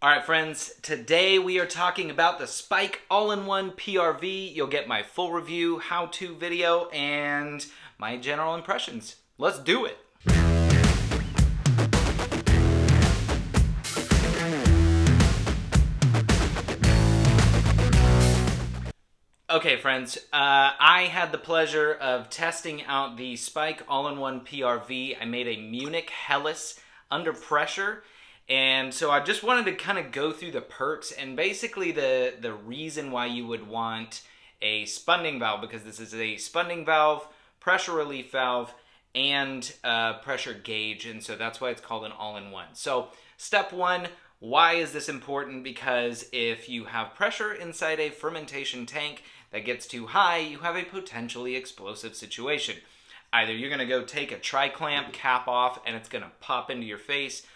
All right, friends, today we are talking about the Spike All-In-One PRV. You'll get my full review, how-to video, and my general impressions. Let's do it. Okay, friends, I had the pleasure of testing out the Spike All-In-One PRV. I made a Munich Helles under pressure. And so I just wanted to kind of go through the perks and basically the reason why you would want a spunding valve, because this is a spunding valve, pressure relief valve, and pressure gauge. And so that's why it's called an all-in-one. So step one, why is this important? Because if you have pressure inside a fermentation tank that gets too high, you have a potentially explosive situation. Either you're going to go take a tri-clamp cap off and it's going to pop into your face.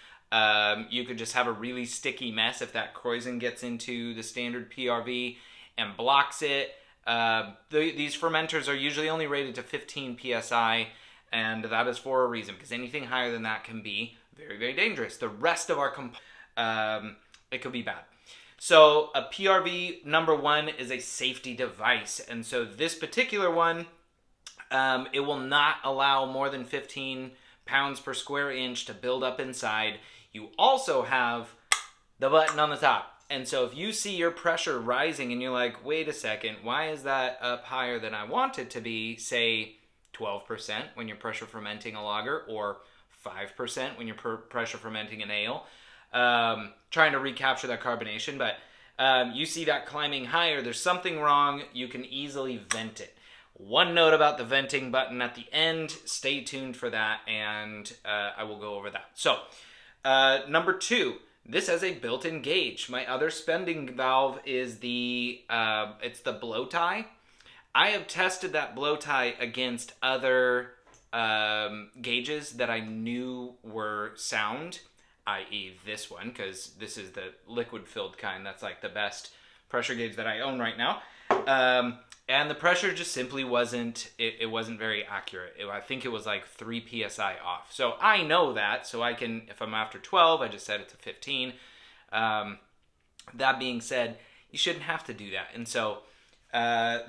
You could just have a really sticky mess if that kreuzen gets into the standard PRV and blocks it. These fermenters are usually only rated to 15 psi, and that is for a reason, because anything higher than that can be very, very dangerous. The rest of our it could be bad. So a PRV number one is a safety device, and so this particular one, it will not allow more than 15 pounds per square inch to build up inside. You also have the button on the top. And so if you see your pressure rising and you're like, wait a second, why is that up higher than I want it to be, say 12% when you're pressure fermenting a lager, or 5% when you're pressure fermenting an ale, trying to recapture that carbonation, but you see that climbing higher, there's something wrong, you can easily vent it. One note about the venting button at the end, stay tuned for that, and I will go over that. So, number two, this has a built-in gauge. My other spunding valve is it's the blow tie. I have tested that blow tie against other gauges that I knew were sound, i.e. this one, because this is the liquid-filled kind. That's like the best pressure gauge that I own right now. And the pressure just simply wasn't very accurate. I think it was like 3 psi off. So I know that, so I can, if I'm after 12, I just set it to 15. That being said, you shouldn't have to do that. And so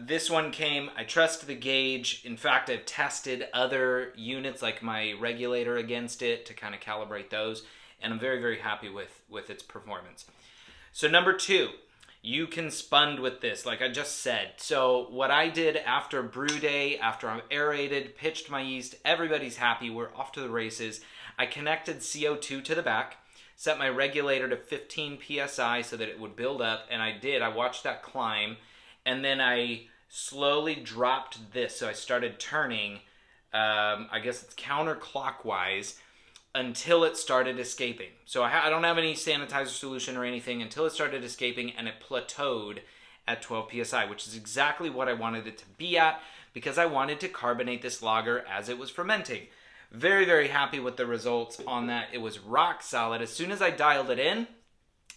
this one came, I trust the gauge. In fact, I've tested other units like my regulator against it to kind of calibrate those, and I'm very, very happy with its performance. So number two, you can spund with this, like I just said. So what I did after brew day, after I'm aerated, pitched my yeast, everybody's happy, we're off to the races. I connected CO2 to the back, set my regulator to 15 psi so that it would build up, and I did. I watched that climb, and then I slowly dropped this. So I started turning, I guess it's counterclockwise, until it started escaping. So I don't have any sanitizer solution or anything until it started escaping, and it plateaued at 12 psi, which is exactly what I wanted it to be at, because I wanted to carbonate this lager as it was fermenting. Very, very happy with the results on that. It was rock solid. As soon as I dialed it in,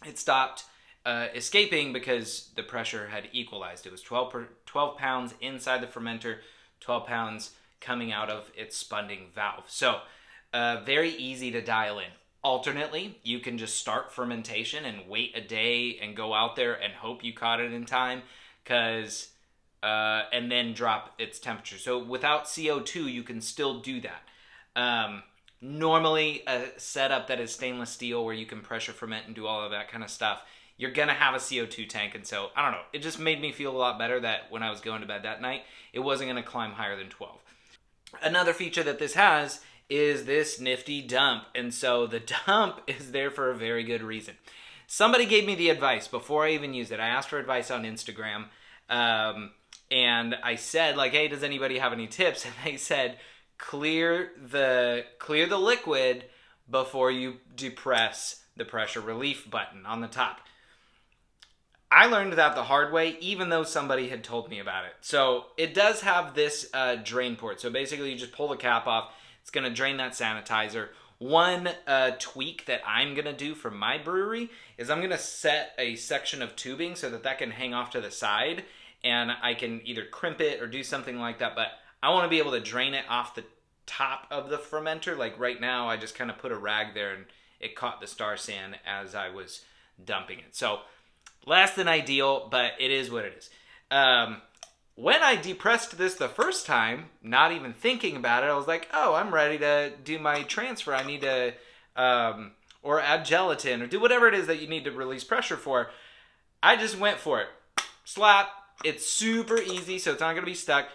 it stopped escaping because the pressure had equalized. It was 12 pounds inside the fermenter, 12 pounds coming out of its spunding valve. So very easy to dial in. Alternately, you can just start fermentation and wait a day and go out there and hope you caught it in time, and then drop its temperature. So without CO2, you can still do that. Normally, a setup that is stainless steel where you can pressure ferment and do all of that kind of stuff, you're going to have a CO2 tank. And so, I don't know, it just made me feel a lot better that when I was going to bed that night, it wasn't going to climb higher than 12. Another feature that this has is this Nifty Dump. And so the dump is there for a very good reason. Somebody gave me the advice before I even used it. I asked for advice on Instagram, and I said, like, hey, does anybody have any tips? And they said, clear the liquid before you depress the pressure relief button on the top. I learned that the hard way, even though somebody had told me about it. So it does have this drain port. So basically you just pull the cap off. It's going to drain that sanitizer. One tweak that I'm going to do for my brewery is I'm going to set a section of tubing so that can hang off to the side, and I can either crimp it or do something like that. But I want to be able to drain it off the top of the fermenter. Like right now, I just kind of put a rag there and it caught the star sand as I was dumping it. So less than ideal, but it is what it is. When I depressed this the first time, not even thinking about it, I was like, oh, I'm ready to do my transfer. I need to, or add gelatin, or do whatever it is that you need to release pressure for. I just went for it. Slap. It's super easy, so it's not going to be stuck.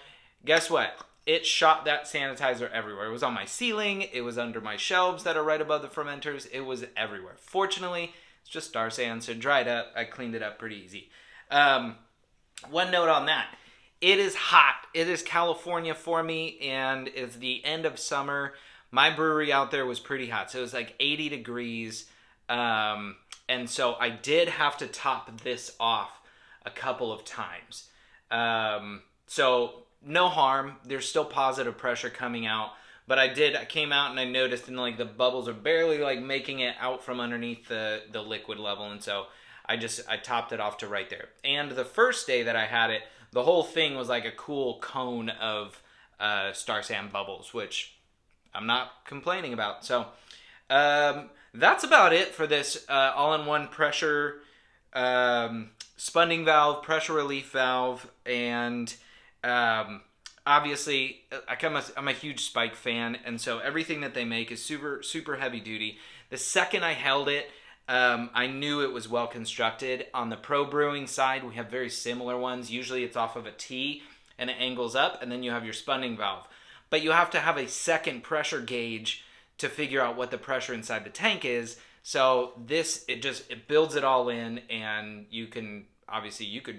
Guess what? It shot that sanitizer everywhere. It was on my ceiling. It was under my shelves that are right above the fermenters. It was everywhere. Fortunately, it's just Star San, so it dried up. I cleaned it up pretty easy. One note on that. It is hot. It is California for me, and it's the end of summer. My brewery out there was pretty hot, so it was like 80 degrees, and so I did have to top this off a couple of times. So no harm. There's still positive pressure coming out, but I came out and I noticed, and like the bubbles are barely like making it out from underneath the liquid level, and so I topped it off to right there. And the first day that I had it, the whole thing was like a cool cone of Star San bubbles, which I'm not complaining about. So that's about it for this all-in-one pressure spunning valve, pressure relief valve, and obviously I'm a huge Spike fan, and so everything that they make is super, super heavy duty. The second I held it, I knew it was well constructed. On the Pro Brewing side, we have very similar ones. Usually it's off of a T and it angles up, and then you have your spunning valve. But you have to have a second pressure gauge to figure out what the pressure inside the tank is. So this, it builds it all in, and you could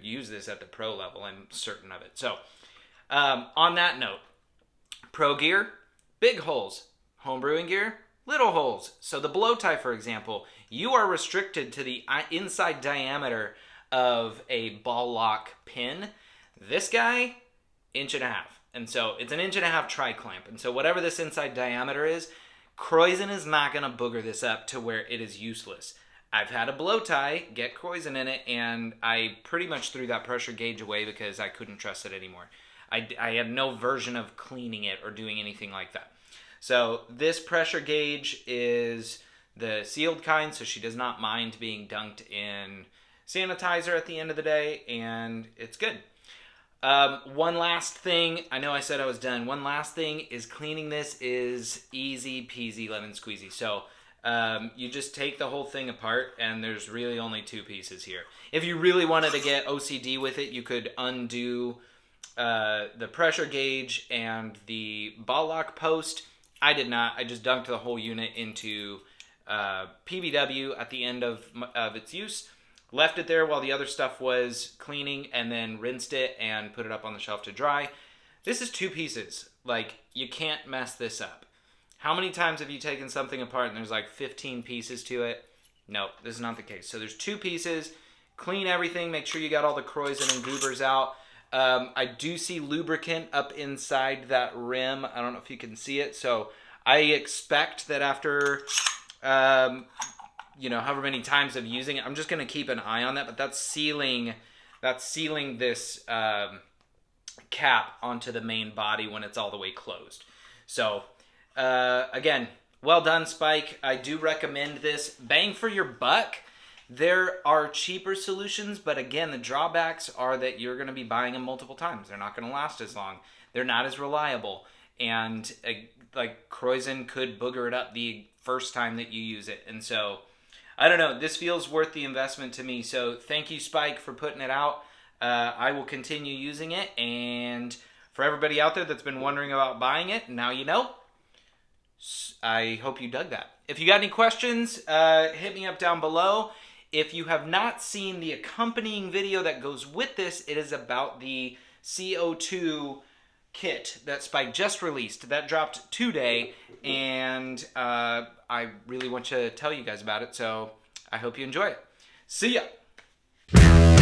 use this at the pro level, I'm certain of it. So on that note, pro gear, big holes. Home brewing gear, little holes. So the blow tie, for example, you are restricted to the inside diameter of a ball lock pin. This guy, 1.5 inches. And so it's an 1.5 inch tri-clamp. And so whatever this inside diameter is, Kreuzen is not going to booger this up to where it is useless. I've had a blow tie get Kreuzen in it, and I pretty much threw that pressure gauge away because I couldn't trust it anymore. I had no version of cleaning it or doing anything like that. So this pressure gauge is the sealed kind, so she does not mind being dunked in sanitizer at the end of the day, and it's good. One last thing, I know I said I was done. One last thing is cleaning this is easy peasy lemon squeezy. So you just take the whole thing apart, and there's really only 2 pieces here. If you really wanted to get OCD with it, you could undo the pressure gauge and the ball lock post. I did not. I just dunked the whole unit into PBW at the end of its use. Left it there while the other stuff was cleaning, and then rinsed it and put it up on the shelf to dry. This is 2 pieces. Like, you can't mess this up. How many times have you taken something apart and there's like 15 pieces to it? No, this is not the case. So there's 2 pieces. Clean everything. Make sure you got all the Kreuzen and goobers out. I do see lubricant up inside that rim. I don't know if you can see it. So I expect that after however many times of using it, I'm just going to keep an eye on that, but that's sealing this cap onto the main body when it's all the way closed. So again, well done, Spike. I do recommend this. Bang for your buck. There are cheaper solutions, but again, the drawbacks are that you're going to be buying them multiple times. They're not going to last as long. They're not as reliable, and like Kreuzen could booger it up the first time that you use it. And so I don't know, this feels worth the investment to me. So thank you, Spike, for putting it out. I will continue using it, and for everybody out there that's been wondering about buying it, now you know. I hope you dug that. If you got any questions, hit me up down below. If you have not seen the accompanying video that goes with this, it is about the CO2 kit that Spike just released. That dropped today, and I really want to tell you guys about it, so I hope you enjoy it. See ya!